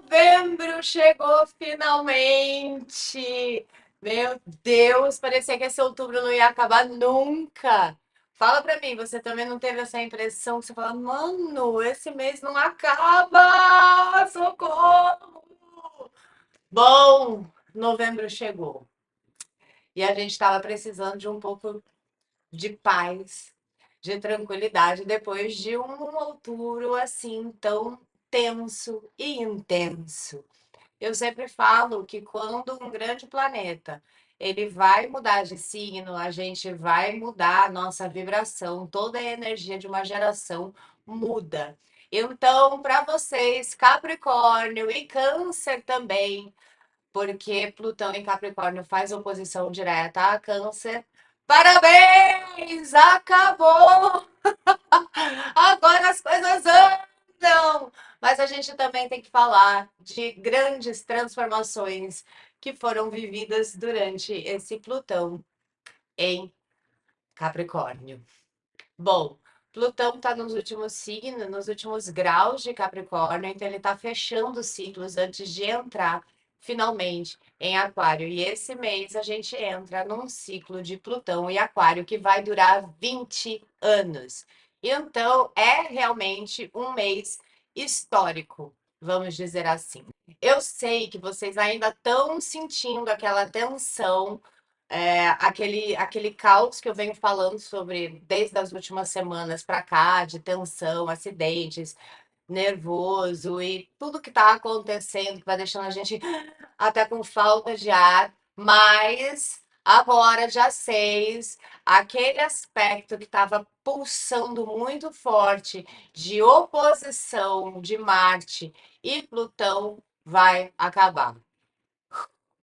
Novembro chegou finalmente! Meu Deus, parecia que esse outubro não ia acabar nunca. Fala pra mim, você também não teve essa impressão que você fala, mano, esse mês não acaba! Socorro! Bom, novembro chegou e a gente estava precisando de um pouco de paz, de tranquilidade depois de um outubro assim tão tenso e intenso. Eu sempre falo que quando um grande planeta ele vai mudar de signo, a gente vai mudar a nossa vibração, toda a energia de uma geração muda. Então, para vocês, Capricórnio e Câncer também, porque Plutão em Capricórnio faz oposição direta a Câncer. Parabéns! Acabou! Agora as coisas andam! Mas a gente também tem que falar de grandes transformações que foram vividas durante esse Plutão em Capricórnio. Bom, Plutão está nos últimos signos, nos últimos graus de Capricórnio, então ele está fechando ciclos antes de entrar finalmente em Aquário. E esse mês a gente entra num ciclo de Plutão e Aquário que vai durar 20 anos. Então é realmente um mês histórico, vamos dizer assim. Eu sei que vocês ainda estão sentindo aquela tensão aquele caos que eu venho falando sobre desde as últimas semanas para cá, de tensão, acidentes, nervoso e tudo que está acontecendo, que vai deixando a gente até com falta de ar, mas agora, dia 6, aquele aspecto que estava pulsando muito forte de oposição de Marte e Plutão vai acabar.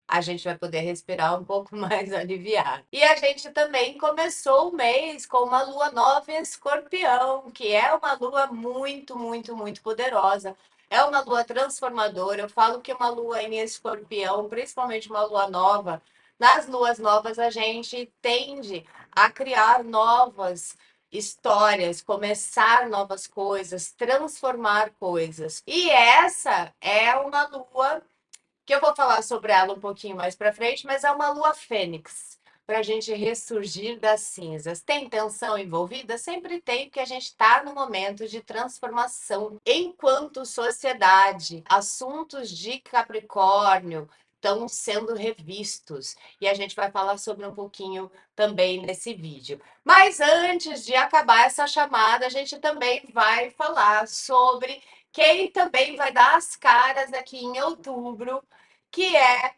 A gente vai poder respirar um pouco mais aliviado. E a gente também começou o mês com uma lua nova em Escorpião, que é uma lua muito, muito, muito poderosa. É uma lua transformadora. Eu falo que uma lua em Escorpião, principalmente uma lua nova, nas luas novas a gente tende a criar novas histórias, começar novas coisas, transformar coisas. E essa é uma lua que eu vou falar sobre ela um pouquinho mais para frente, mas é uma lua fênix para a gente ressurgir das cinzas. Tem tensão envolvida? Sempre tem, porque a gente está no momento de transformação enquanto sociedade. Assuntos de Capricórnio estão sendo revistos e a gente vai falar sobre um pouquinho também nesse vídeo. Mas antes de acabar essa chamada, a gente também vai falar sobre quem também vai dar as caras aqui em outubro, que é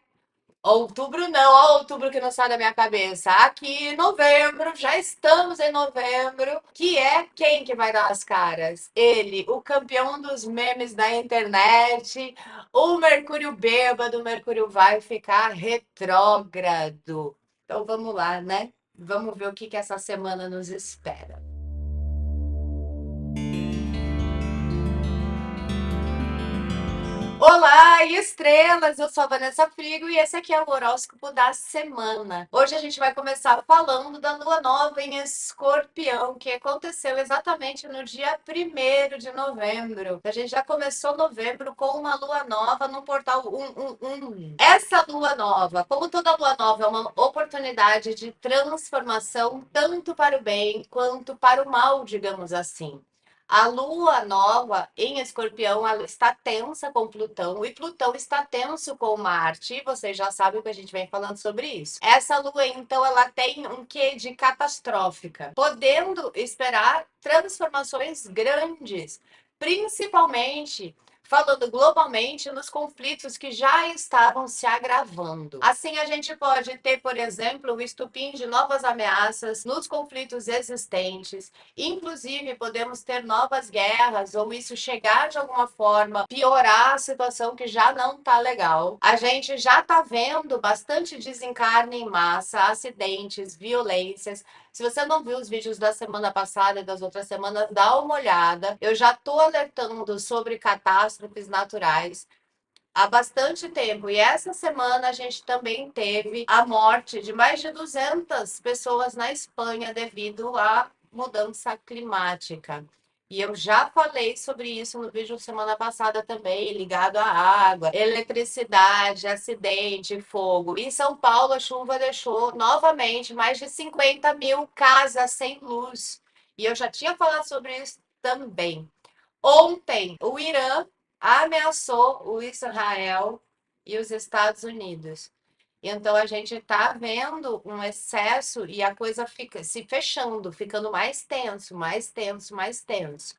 outubro não, ó, outubro que não sai da minha cabeça. Aqui em novembro, já estamos em novembro, que é quem que vai dar as caras? Ele, o campeão dos memes da internet, o Mercúrio bêbado, o Mercúrio vai ficar retrógrado. Então vamos lá, né? Vamos ver o que que essa semana nos espera. Olá, estrelas! Eu sou a Vanessa Frigo e esse aqui é o horóscopo da semana. Hoje a gente vai começar falando da lua nova em Escorpião, que aconteceu exatamente no dia 1º de novembro. A gente já começou novembro com uma lua nova no portal 111. Essa lua nova, como toda lua nova, é uma oportunidade de transformação tanto para o bem quanto para o mal, digamos assim. A lua nova em Escorpião, ela está tensa com Plutão e Plutão está tenso com Marte. E vocês já sabem que a gente vem falando sobre isso. Essa lua, então, ela tem um quê de catastrófica, podendo esperar transformações grandes, principalmente falando globalmente nos conflitos que já estavam se agravando. Assim, a gente pode ter, por exemplo, o estupim de novas ameaças nos conflitos existentes. Inclusive, podemos ter novas guerras ou isso chegar de alguma forma, piorar a situação que já não está legal. A gente já está vendo bastante desencarne em massa, acidentes, violências. Se você não viu os vídeos da semana passada e das outras semanas, dá uma olhada. Eu já estou alertando sobre catástrofes naturais há bastante tempo. E essa semana a gente também teve a morte de mais de 200 pessoas na Espanha devido à mudança climática. E eu já falei sobre isso no vídeo semana passada também, ligado à água, eletricidade, acidente, fogo. Em São Paulo, a chuva deixou novamente mais de 50 mil casas sem luz. E eu já tinha falado sobre isso também. Ontem, o Irã ameaçou o Israel e os Estados Unidos. Então a gente está vendo um excesso e a coisa fica se fechando, ficando mais tenso, mais tenso, mais tenso.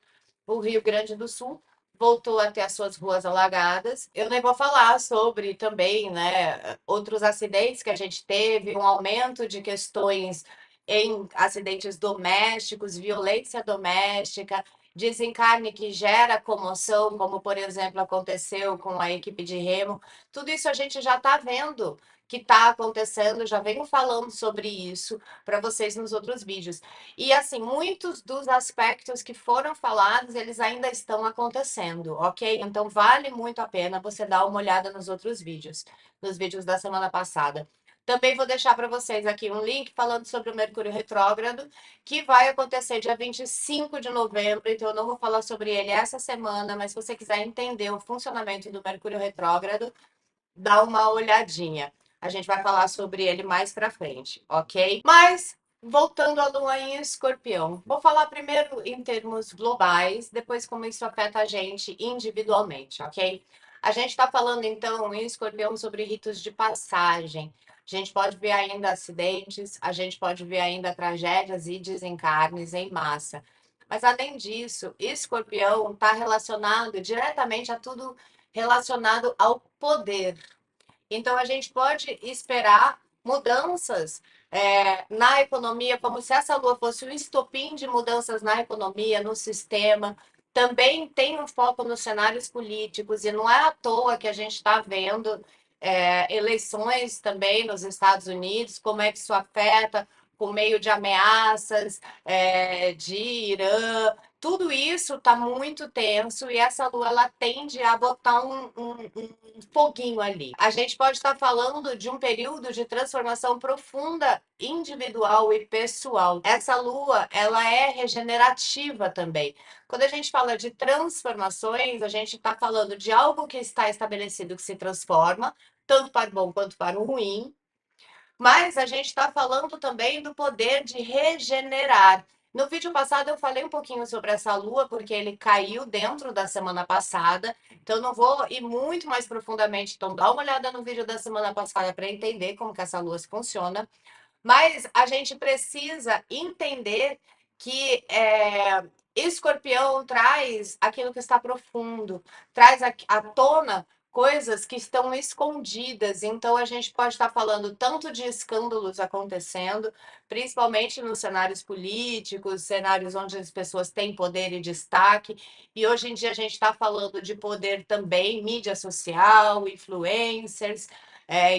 O Rio Grande do Sul voltou a ter as suas ruas alagadas. Eu nem vou falar sobre também, né, outros acidentes que a gente teve, um aumento de questões em acidentes domésticos, violência doméstica, desencarne que gera comoção, como por exemplo aconteceu com a equipe de remo. Tudo isso a gente já está vendo que está acontecendo, já venho falando sobre isso para vocês nos outros vídeos. E assim, muitos dos aspectos que foram falados, eles ainda estão acontecendo, ok? Então vale muito a pena você dar uma olhada nos outros vídeos, nos vídeos da semana passada. Também vou deixar para vocês aqui um link falando sobre o Mercúrio retrógrado, que vai acontecer dia 25 de novembro, então eu não vou falar sobre ele essa semana, mas se você quiser entender o funcionamento do Mercúrio retrógrado, dá uma olhadinha. A gente vai falar sobre ele mais pra frente, ok? Mas, voltando à lua em escorpião, vou falar primeiro em termos globais, depois como isso afeta a gente individualmente, ok? A gente está falando então em escorpião sobre ritos de passagem. A gente pode ver ainda acidentes, a gente pode ver ainda tragédias e desencarnes em massa. Mas além disso, escorpião está relacionado diretamente a tudo relacionado ao poder. Então, a gente pode esperar mudanças na economia, como se essa lua fosse um estopim de mudanças na economia, no sistema. Também tem um foco nos cenários políticos, e não é à toa que a gente está vendo eleições também nos Estados Unidos, como é que isso afeta por meio de ameaças de Irã. Tudo isso está muito tenso e essa lua ela tende a botar um foguinho ali. A gente pode estar falando de um período de transformação profunda, individual e pessoal. Essa lua ela é regenerativa também. Quando a gente fala de transformações, a gente está falando de algo que está estabelecido que se transforma, tanto para o bom quanto para o ruim, mas a gente está falando também do poder de regenerar. No vídeo passado eu falei um pouquinho sobre essa lua, porque ele caiu dentro da semana passada, então não vou ir muito mais profundamente. Então dá uma olhada no vídeo da semana passada para entender como que essa lua funciona. Mas a gente precisa entender que escorpião traz aquilo que está profundo, traz à tona coisas que estão escondidas. Então a gente pode estar falando tanto de escândalos acontecendo, principalmente nos cenários políticos, cenários onde as pessoas têm poder e destaque. E hoje em dia a gente está falando de poder também, mídia social, influencers,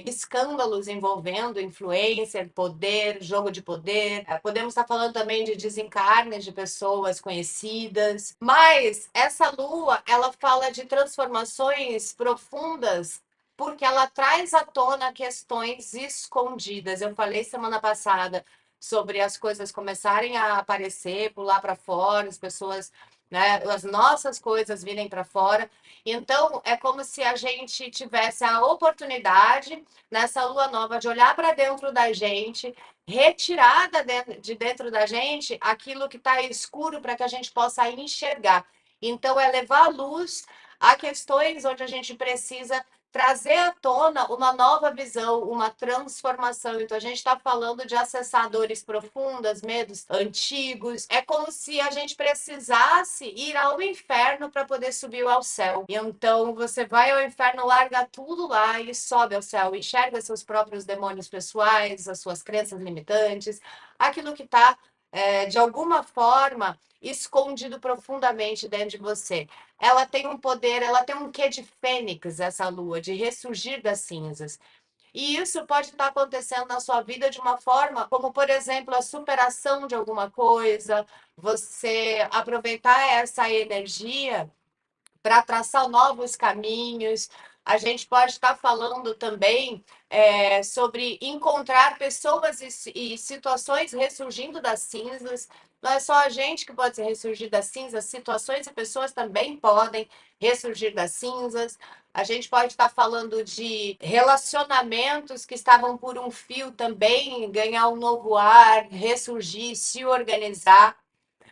escândalos envolvendo influencer, poder, jogo de poder. Podemos estar falando também de desencarnes de pessoas conhecidas. Mas essa lua, ela fala de transformações profundas porque ela traz à tona questões escondidas. Eu falei semana passada sobre as coisas começarem a aparecer, pular para fora, as pessoas, né, as nossas coisas virem para fora. Então, é como se a gente tivesse a oportunidade, nessa lua nova, de olhar para dentro da gente, retirar de dentro da gente aquilo que está escuro para que a gente possa enxergar. Então, é levar luz a questões onde a gente precisa trazer à tona uma nova visão, uma transformação. Então, a gente está falando de acessar dores profundas, medos antigos. É como se a gente precisasse ir ao inferno para poder subir ao céu. Então, você vai ao inferno, larga tudo lá e sobe ao céu. Enxerga seus próprios demônios pessoais, as suas crenças limitantes, aquilo que está, de alguma forma, escondido profundamente dentro de você. Ela tem um poder, ela tem um quê de fênix, essa lua, de ressurgir das cinzas. E isso pode estar acontecendo na sua vida de uma forma, como por exemplo, a superação de alguma coisa, você aproveitar essa energia para traçar novos caminhos. A gente pode estar falando também sobre encontrar pessoas e situações ressurgindo das cinzas. Não é só a gente que pode ressurgir das cinzas, situações e pessoas também podem ressurgir das cinzas. A gente pode estar falando de relacionamentos que estavam por um fio também, ganhar um novo ar, ressurgir, se organizar.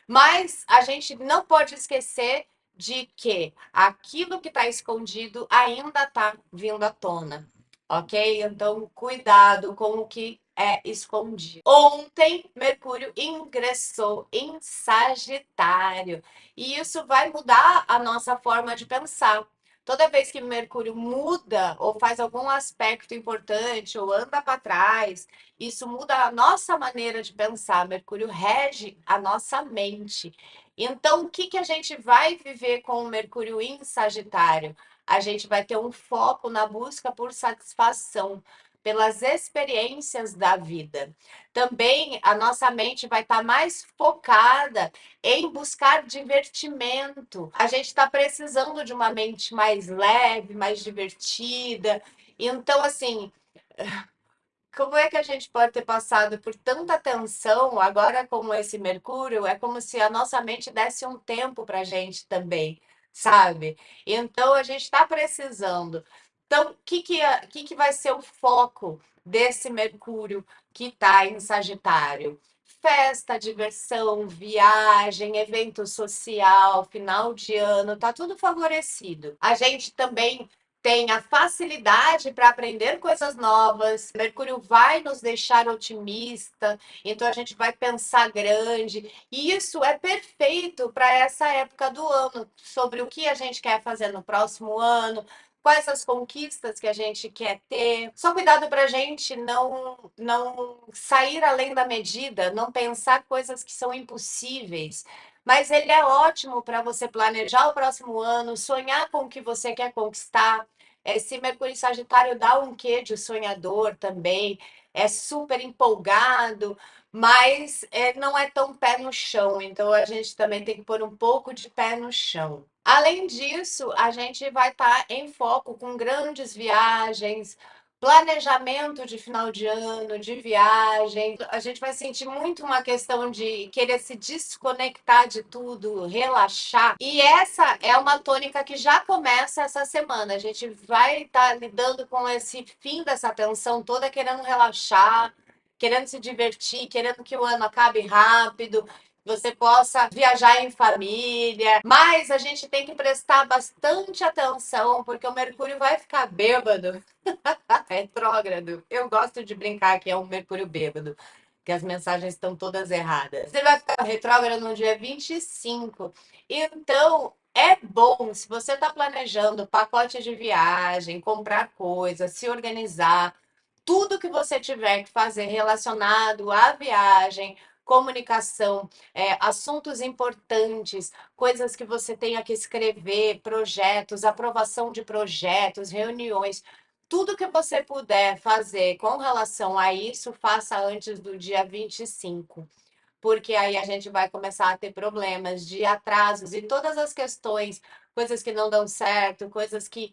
Mas a gente não pode esquecer de que aquilo que está escondido ainda está vindo à tona, ok? Então, cuidado com o que é escondido. Ontem, Mercúrio ingressou em Sagitário e isso vai mudar a nossa forma de pensar. Toda vez que Mercúrio muda ou faz algum aspecto importante ou anda para trás, isso muda a nossa maneira de pensar. Mercúrio rege a nossa mente. Então, o que que a gente vai viver com o Mercúrio em Sagitário? A gente vai ter um foco na busca por satisfação, pelas experiências da vida. Também a nossa mente vai estar mais focada em buscar divertimento. A gente está precisando de uma mente mais leve, mais divertida. Então, assim, como é que a gente pode ter passado por tanta tensão agora como esse Mercúrio? É como se a nossa mente desse um tempo para a gente também, sabe? Então a gente está precisando. Então, o que vai ser o foco desse Mercúrio que está em Sagitário? Festa, diversão, viagem, evento social, final de ano, tá tudo favorecido. A gente também tem a facilidade para aprender coisas novas. Mercúrio vai nos deixar otimista, então a gente vai pensar grande. E isso é perfeito para essa época do ano, sobre o que a gente quer fazer no próximo ano. Quais as conquistas que a gente quer ter? Só cuidado para a gente não sair além da medida, não pensar coisas que são impossíveis. Mas ele é ótimo para você planejar o próximo ano, sonhar com o que você quer conquistar. Esse Mercúrio em Sagitário dá um quê de sonhador também, é super empolgado, mas não é tão pé no chão, então a gente também tem que pôr um pouco de pé no chão. Além disso, a gente vai estar em foco com grandes viagens, planejamento de final de ano, de viagem. A gente vai sentir muito uma questão de querer se desconectar de tudo, relaxar. E essa é uma tônica que já começa essa semana. A gente vai estar lidando com esse fim dessa tensão toda, querendo relaxar, querendo se divertir, querendo que o ano acabe rápido. Você possa viajar em família, mas a gente tem que prestar bastante atenção, porque o Mercúrio vai ficar bêbado. Retrógrado. Eu gosto de brincar que é um Mercúrio bêbado, que as mensagens estão todas erradas. Ele vai ficar retrógrado no dia 25. Então, é bom, se você está planejando pacote de viagem, comprar coisas, se organizar, tudo que você tiver que fazer relacionado à viagem, comunicação, assuntos importantes, coisas que você tenha que escrever, projetos, aprovação de projetos, reuniões, tudo que você puder fazer com relação a isso, faça antes do dia 25, porque aí a gente vai começar a ter problemas de atrasos e todas as questões, coisas que não dão certo, coisas que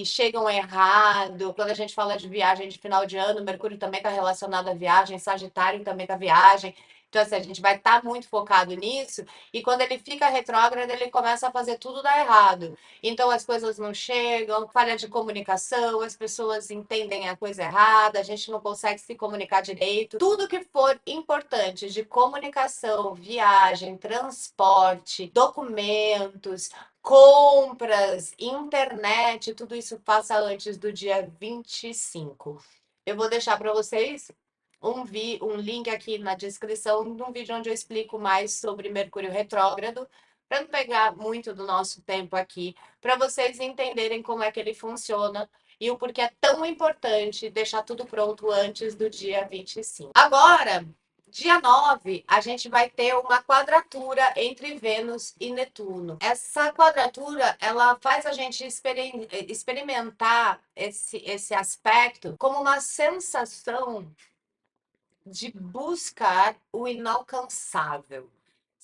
chegam errado. Quando a gente fala de viagem de final de ano, Mercúrio também está relacionado à viagem, Sagitário também está viagem. Então, assim, a gente vai estar muito focado nisso, e quando ele fica retrógrado, ele começa a fazer tudo dar errado. Então, as coisas não chegam, falha de comunicação, as pessoas entendem a coisa errada, a gente não consegue se comunicar direito. Tudo que for importante de comunicação, viagem, transporte, documentos, compras, internet, tudo isso passa antes do dia 25. Eu vou deixar para vocês um link aqui na descrição de um vídeo onde eu explico mais sobre Mercúrio retrógrado, para não pegar muito do nosso tempo aqui, para vocês entenderem como é que ele funciona e o porquê é tão importante deixar tudo pronto antes do dia 25. Agora, dia 9, a gente vai ter uma quadratura entre Vênus e Netuno. Essa quadratura, ela faz a gente experimentar esse aspecto como uma sensação de buscar o inalcançável,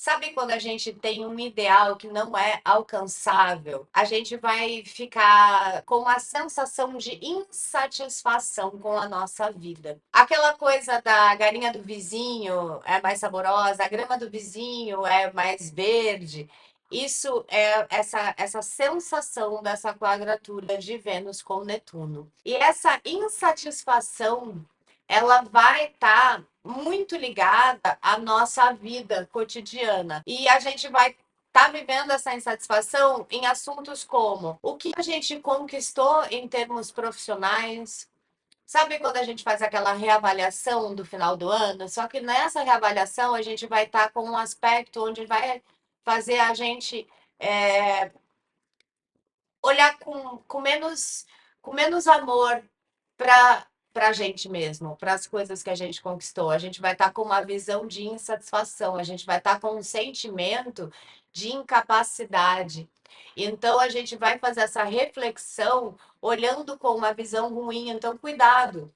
Sabe quando a gente tem um ideal que não é alcançável? A gente vai ficar com uma sensação de insatisfação com a nossa vida. Aquela coisa da galinha do vizinho é mais saborosa, a grama do vizinho é mais verde. Isso é essa sensação dessa quadratura de Vênus com Netuno. E essa insatisfação ela vai estar muito ligada à nossa vida cotidiana. E a gente vai estar vivendo essa insatisfação em assuntos como o que a gente conquistou em termos profissionais. Sabe quando a gente faz aquela reavaliação do final do ano? Só que nessa reavaliação a gente vai estar com um aspecto onde vai fazer a gente é, olhar com menos amor para a gente mesmo, para as coisas que a gente conquistou. A gente vai estar com uma visão de insatisfação, a gente vai estar com um sentimento de incapacidade. Então a gente vai fazer essa reflexão olhando com uma visão ruim. Então, cuidado,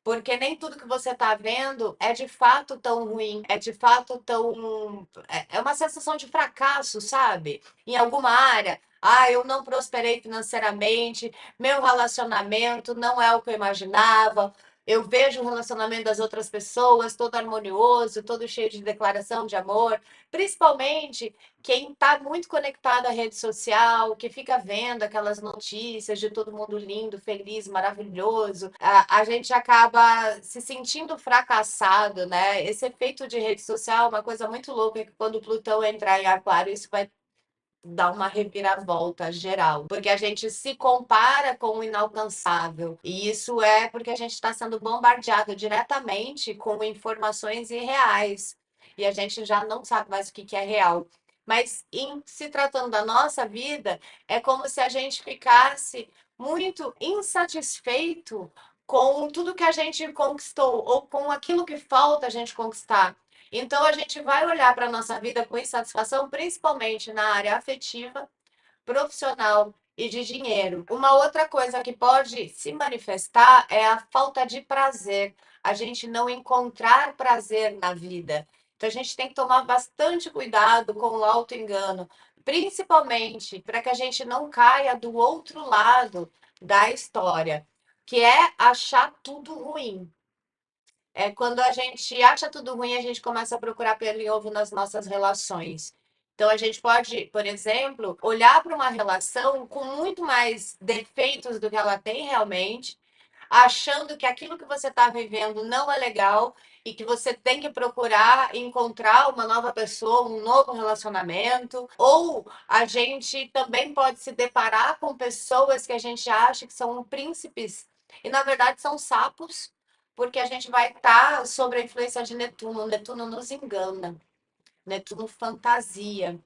porque nem tudo que você está vendo é de fato tão ruim, é de fato tão. É uma sensação de fracasso, sabe? Em alguma área. Ah, eu não prosperei financeiramente, meu relacionamento não é o que eu imaginava. Eu vejo o relacionamento das outras pessoas todo harmonioso, todo cheio de declaração de amor. Principalmente quem está muito conectado à rede social, que fica vendo aquelas notícias de todo mundo lindo, feliz, maravilhoso, a gente acaba se sentindo fracassado, né? Esse efeito de rede social é uma coisa muito louca, que quando Plutão entrar em Aquário, isso vai dar uma reviravolta geral, porque a gente se compara com o inalcançável, e isso é porque a gente está sendo bombardeado diretamente com informações irreais, e a gente já não sabe mais o que é real. Mas em se tratando da nossa vida, é como se a gente ficasse muito insatisfeito com tudo que a gente conquistou ou com aquilo que falta a gente conquistar. Então, a gente vai olhar para a nossa vida com insatisfação, principalmente na área afetiva, profissional e de dinheiro. Uma outra coisa que pode se manifestar é a falta de prazer, a gente não encontrar prazer na vida. Então, a gente tem que tomar bastante cuidado com o auto-engano, principalmente para que a gente não caia do outro lado da história, que é achar tudo ruim. É quando a gente acha tudo ruim, a gente começa a procurar pelo e ovo nas nossas relações. Então, a gente pode, por exemplo, olhar para uma relação com muito mais defeitos do que ela tem realmente, achando que aquilo que você está vivendo não é legal e que você tem que procurar encontrar uma nova pessoa, um novo relacionamento. Ou a gente também pode se deparar com pessoas que a gente acha que são príncipes e, na verdade, são sapos, porque a gente vai estar sob a influência de Netuno. Netuno nos engana, Netuno fantasia.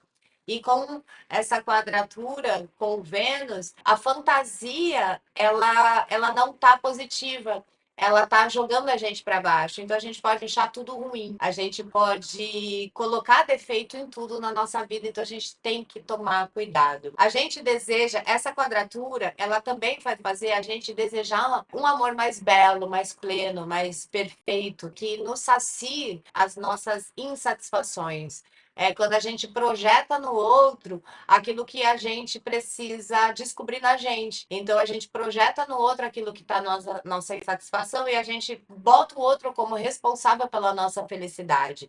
E com essa quadratura com Vênus, a fantasia ela não está positiva. Ela está jogando a gente para baixo. Então a gente pode achar tudo ruim. A gente pode colocar defeito em tudo na nossa vida. Então a gente tem que tomar cuidado. A gente deseja essa quadratura, ela também vai fazer a gente desejar um amor mais belo, mais pleno, mais perfeito, que nos sacie as nossas insatisfações. É quando a gente projeta no outro aquilo que a gente precisa descobrir na gente. Então a gente projeta no outro aquilo que está nossa insatisfação e a gente bota o outro como responsável pela nossa felicidade.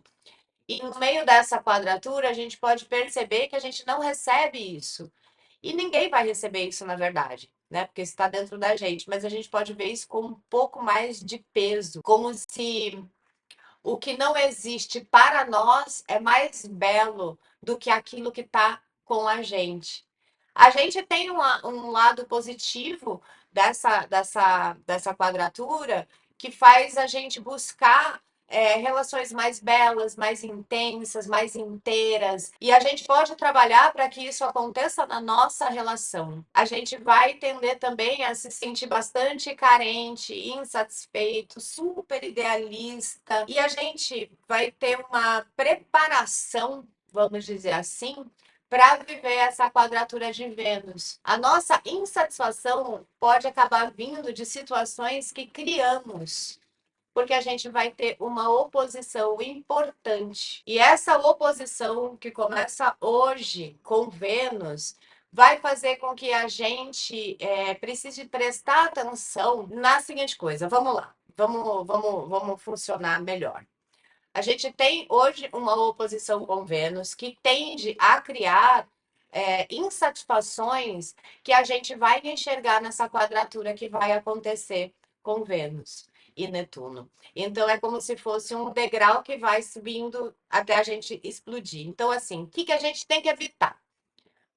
E no meio dessa quadratura, a gente pode perceber que a gente não recebe isso. E ninguém vai receber isso, na verdade, né? Porque está dentro da gente. Mas a gente pode ver isso com um pouco mais de peso, como se o que não existe para nós é mais belo do que aquilo que está com a gente. A gente tem um lado positivo dessa quadratura que faz a gente buscar relações mais belas, mais intensas, mais inteiras. E a gente pode trabalhar para que isso aconteça na nossa relação. A gente vai tender também a se sentir bastante carente, insatisfeito, super idealista. E a gente vai ter uma preparação, vamos dizer assim, para viver essa quadratura de Vênus. A nossa insatisfação pode acabar vindo de situações que criamos. porque a gente vai ter uma oposição importante. E essa oposição que começa hoje com Vênus vai fazer com que a gente precise prestar atenção na seguinte coisa. Vamos lá, vamos funcionar melhor. A gente tem hoje uma oposição com Vênus que tende a criar insatisfações que a gente vai enxergar nessa quadratura que vai acontecer com Vênus e Netuno. Então, é como se fosse um degrau que vai subindo até a gente explodir. Então, assim, o que, que a gente tem que evitar?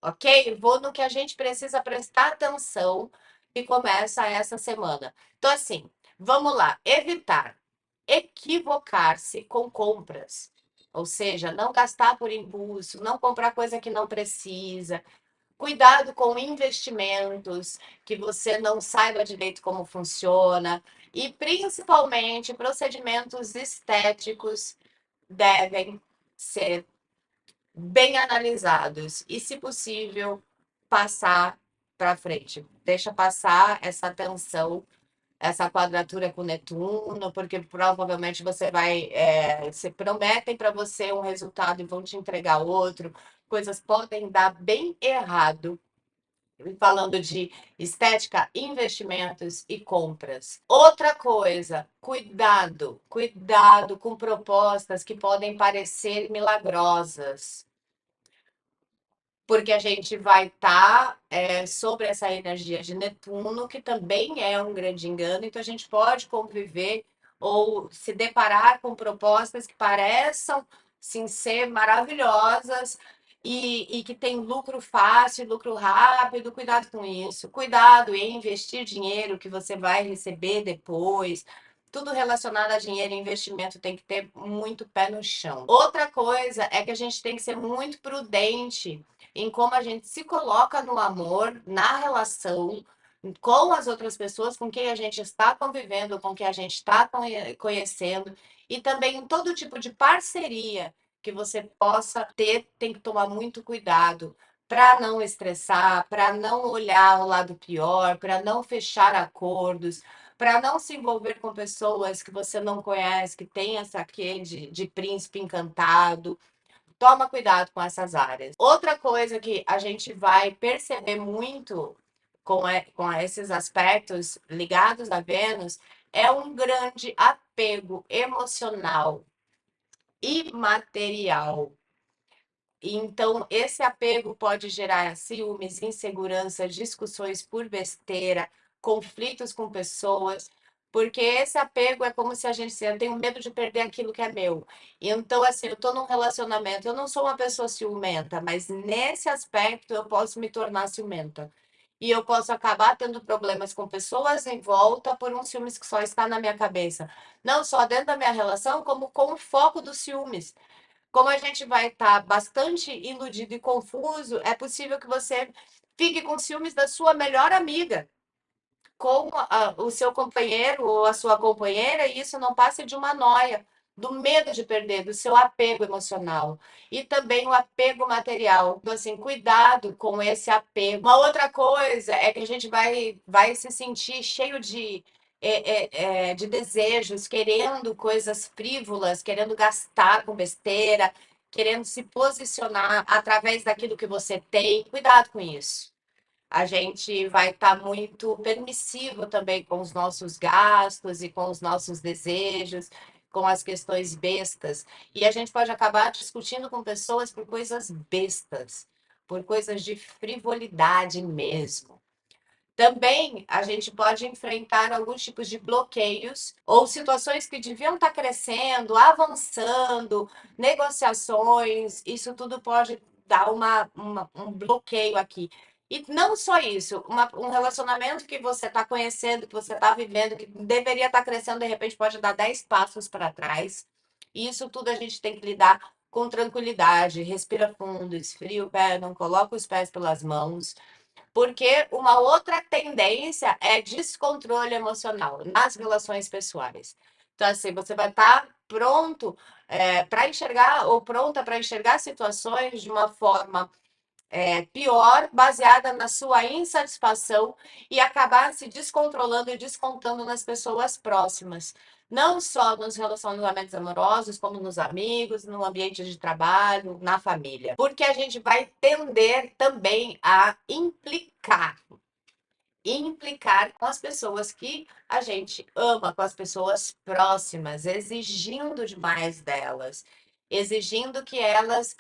Ok? Vou no que a gente precisa prestar atenção e começa essa semana. Então, assim, vamos lá. Evitar equivocar-se com compras. Ou seja, não gastar por impulso, não comprar coisa que não precisa. Cuidado com investimentos que você não saiba direito como funciona. E, principalmente, procedimentos estéticos devem ser bem analisados e, se possível, passar para frente. Deixa passar essa tensão, essa quadratura com Netuno, porque provavelmente você vai. Se prometem para você um resultado e vão te entregar outro. Coisas podem dar bem errado. Falando de estética, investimentos e compras. Outra coisa, cuidado com propostas que podem parecer milagrosas, porque a gente vai estar sobre essa energia de Netuno, que também é um grande engano, então a gente pode conviver ou se deparar com propostas que pareçam sim ser maravilhosas e que tem lucro fácil, lucro rápido. Cuidado com isso, cuidado em investir dinheiro que você vai receber depois. Tudo relacionado a dinheiro e investimento tem que ter muito pé no chão. Outra coisa é que a gente tem que ser muito prudente em como a gente se coloca no amor, na relação com as outras pessoas com quem a gente está convivendo, com quem a gente está conhecendo, e também em todo tipo de parceria que você possa ter, tem que tomar muito cuidado para não estressar, para não olhar o lado pior, para não fechar acordos, para não se envolver com pessoas que você não conhece, que tem essa quê de príncipe encantado. Toma cuidado com essas áreas. Outra coisa que a gente vai perceber muito com esses aspectos ligados a Vênus é um grande apego emocional e material. Então, esse apego pode gerar ciúmes, insegurança, discussões por besteira, conflitos com pessoas, porque esse apego é como se a gente, eu tenho medo de perder aquilo que é meu. Então, assim, eu estou num relacionamento, eu não sou uma pessoa ciumenta, mas nesse aspecto eu posso me tornar ciumenta. E eu posso acabar tendo problemas com pessoas em volta por um ciúmes que só está na minha cabeça. Não só dentro da minha relação, como com o foco dos ciúmes. Como a gente vai estar bastante iludido e confuso, é possível que você fique com ciúmes da sua melhor amiga, com o seu companheiro ou a sua companheira, e isso não passa de uma noia, do medo de perder, do seu apego emocional e também o apego material. Então, assim, cuidado com esse apego. Uma outra coisa é que a gente vai se sentir cheio de desejos, querendo coisas frívolas, querendo gastar com besteira, querendo se posicionar através daquilo que você tem. Cuidado com isso. A gente vai estar muito permissivo também com os nossos gastos e com os nossos desejos, com as questões bestas. E a gente pode acabar discutindo com pessoas por coisas bestas, por coisas de frivolidade mesmo. Também a gente pode enfrentar alguns tipos de bloqueios ou situações que deviam estar crescendo, avançando, negociações, isso tudo pode dar um bloqueio aqui. E não só isso, um relacionamento que você está conhecendo, que você está vivendo, que deveria estar crescendo, de repente pode dar 10 passos para trás. E isso tudo a gente tem que lidar com tranquilidade, respira fundo, esfria o pé, não coloca os pés pelas mãos, porque uma outra tendência é descontrole emocional nas relações pessoais. Então, assim, você vai estar pronto para enxergar ou pronta para enxergar situações de uma forma pior, baseada na sua insatisfação e acabar se descontrolando e descontando nas pessoas próximas. Não só nos relacionamentos amorosos, como nos amigos, no ambiente de trabalho, na família. Porque a gente vai tender também a implicar com as pessoas que a gente ama, com as pessoas próximas, exigindo demais delas, exigindo que elas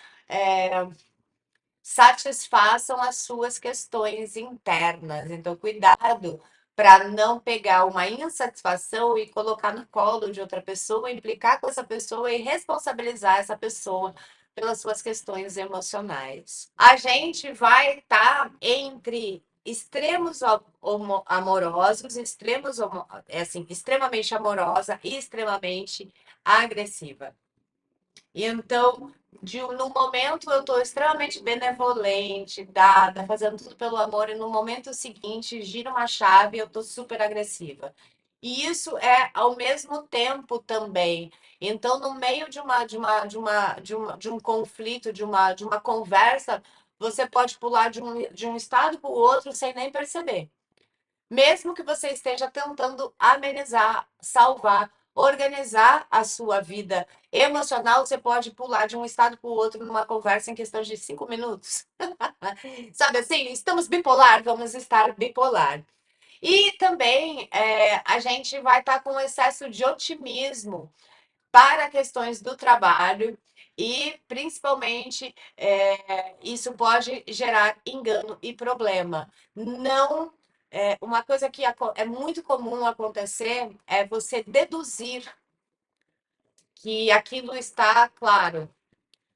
satisfaçam as suas questões internas. Então, cuidado para não pegar uma insatisfação e colocar no colo de outra pessoa, implicar com essa pessoa e responsabilizar essa pessoa pelas suas questões emocionais. A gente vai estar entre extremos amorosos, assim, extremamente amorosa e extremamente agressiva. Então, no momento eu estou extremamente benevolente, dada, fazendo tudo pelo amor, e no momento seguinte gira uma chave e eu estou super agressiva. E isso é ao mesmo tempo também. Então, no meio de um conflito, de uma conversa, você pode pular de um estado para o outro sem nem perceber. Mesmo que você esteja tentando amenizar, salvar, organizar a sua vida emocional, você pode pular de um estado para o outro numa conversa em questão de 5 minutos. Sabe assim? Estamos bipolar, vamos estar bipolar. E também a gente vai estar com excesso de otimismo para questões do trabalho e, principalmente, isso pode gerar engano e problema. Não, uma coisa que é muito comum acontecer é você deduzir que aquilo está claro,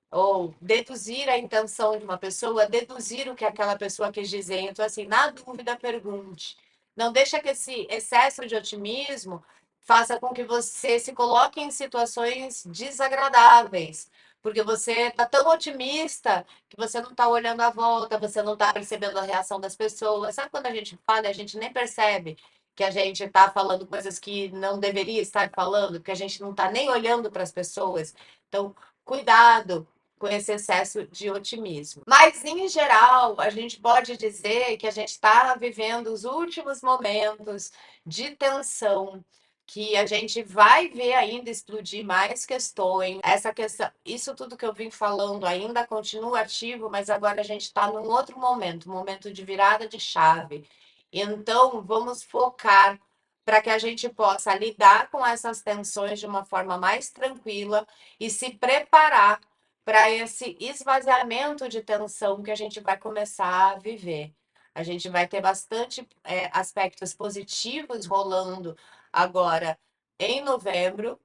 ou deduzir a intenção de uma pessoa, deduzir o que aquela pessoa quis dizer. Então, assim, na dúvida, pergunte. Não deixa que esse excesso de otimismo faça com que você se coloque em situações desagradáveis, porque você está tão otimista que você não está olhando à volta, você não está percebendo a reação das pessoas. Sabe quando a gente fala, a gente nem percebe que a gente está falando coisas que não deveria estar falando, que a gente não está nem olhando para as pessoas. Então, cuidado com esse excesso de otimismo. Mas, em geral, a gente pode dizer que a gente está vivendo os últimos momentos de tensão, que a gente vai ver ainda explodir mais questões. Essa questão, isso tudo que eu vim falando ainda continua ativo, mas agora a gente está num outro momento, um momento de virada de chave. Então, vamos focar para que a gente possa lidar com essas tensões de uma forma mais tranquila e se preparar para esse esvaziamento de tensão que a gente vai começar a viver. A gente vai ter bastante aspectos positivos rolando agora em novembro,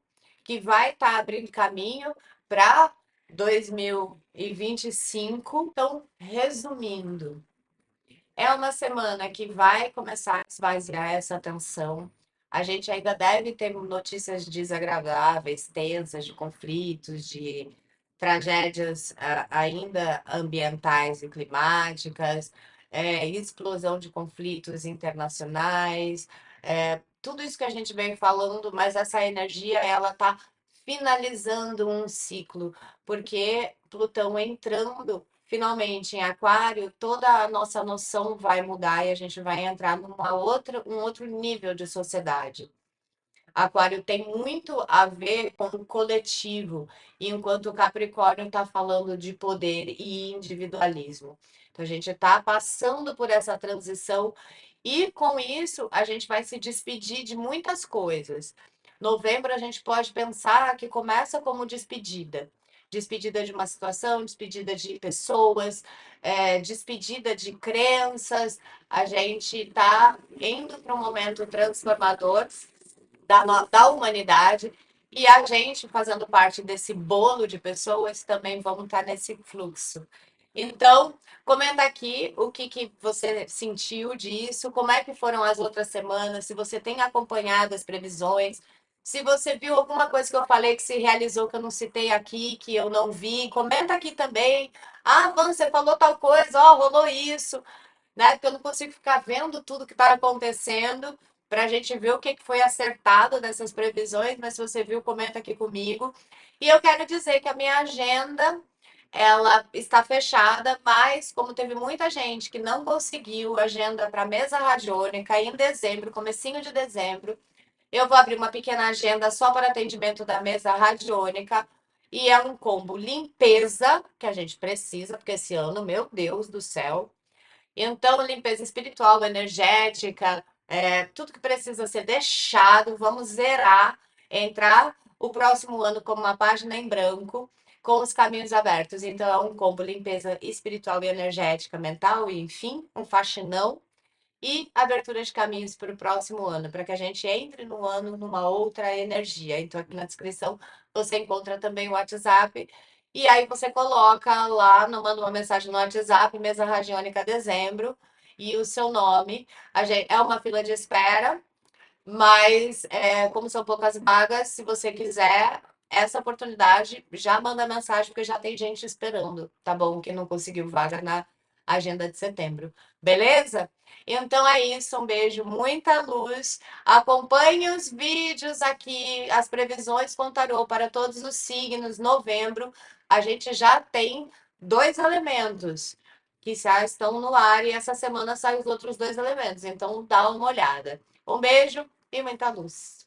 que vai estar abrindo caminho para 2025. Então, resumindo, é uma semana que vai começar a esvaziar essa tensão. A gente ainda deve ter notícias desagradáveis, tensas, de conflitos, de tragédias ainda ambientais e climáticas, explosão de conflitos internacionais, tudo isso que a gente vem falando, mas essa energia ela está finalizando um ciclo, porque Plutão entrando finalmente em Aquário, toda a nossa noção vai mudar e a gente vai entrar um outro nível de sociedade. Aquário tem muito a ver com o coletivo, enquanto o Capricórnio está falando de poder e individualismo. Então, a gente está passando por essa transição e, com isso, a gente vai se despedir de muitas coisas. Novembro, a gente pode pensar que começa como despedida. Despedida de uma situação, despedida de pessoas, despedida de crenças. A gente está indo para um momento transformador da humanidade, e a gente, fazendo parte desse bolo de pessoas, também vamos estar nesse fluxo. Então, comenta aqui o que você sentiu disso, como é que foram as outras semanas, se você tem acompanhado as previsões, se você viu alguma coisa que eu falei que se realizou que eu não citei aqui, que eu não vi, comenta aqui também. Ah, Van, você falou tal coisa, ó, rolou isso, né? Porque eu não consigo ficar vendo tudo que está acontecendo para a gente ver o que foi acertado dessas previsões, mas se você viu, comenta aqui comigo. E eu quero dizer que a minha agenda ela está fechada, mas como teve muita gente que não conseguiu agenda para mesa radiônica em dezembro, comecinho de dezembro, eu vou abrir uma pequena agenda só para atendimento da mesa radiônica. E é um combo limpeza que a gente precisa, porque esse ano, meu Deus do céu. Então, limpeza espiritual, energética, tudo que precisa ser deixado, vamos zerar, entrar o próximo ano como uma página em branco, com os caminhos abertos. Então, é um combo limpeza espiritual e energética, mental e, enfim, um faxinão e abertura de caminhos para o próximo ano, para que a gente entre no ano numa outra energia. Então, aqui na descrição você encontra também o WhatsApp. E aí você coloca lá, manda uma mensagem no WhatsApp, mesa radiônica dezembro, e o seu nome. É uma fila de espera, mas como são poucas vagas, se você quiser essa oportunidade, já manda mensagem, porque já tem gente esperando, tá bom? Que não conseguiu vaga na agenda de setembro. Beleza? Então é isso, um beijo, muita luz. Acompanhe os vídeos aqui, as previsões com tarô para todos os signos. Novembro, a gente já tem dois elementos que já estão no ar e essa semana saem os outros dois elementos. Então dá uma olhada. Um beijo e muita luz.